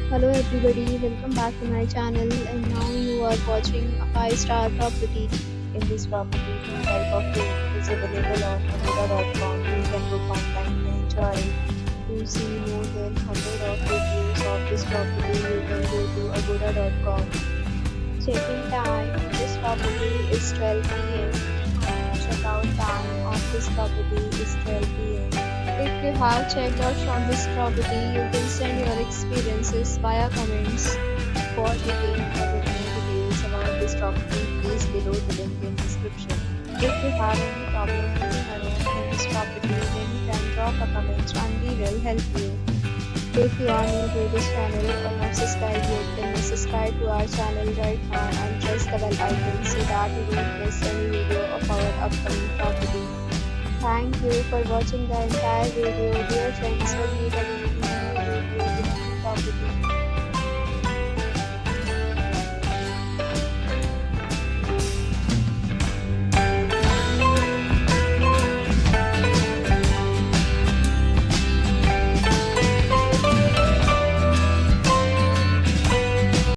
Hello everybody, welcome back to my channel and now you are watching a 5-star property. In this property, no type of room is available on agoda.com. You can book online and enjoy it. To see more than 100 of reviews of this property, you can go to agoda.com. Check-in time in this property is 12 p.m. and check-out time of this property is 12 p.m. If you have checked out from this property, you can send your experiences via comments. For booking or more details about this property, please below the link in description. If you have any problem booking a room in this property, then you can drop a comment and we will help you. If you are new to this channel or not subscribed yet, then subscribe to our channel right now and press the bell icon so that you don't miss any video of our upcoming property. Thank you for watching the entire video. Dear friends, will meet again.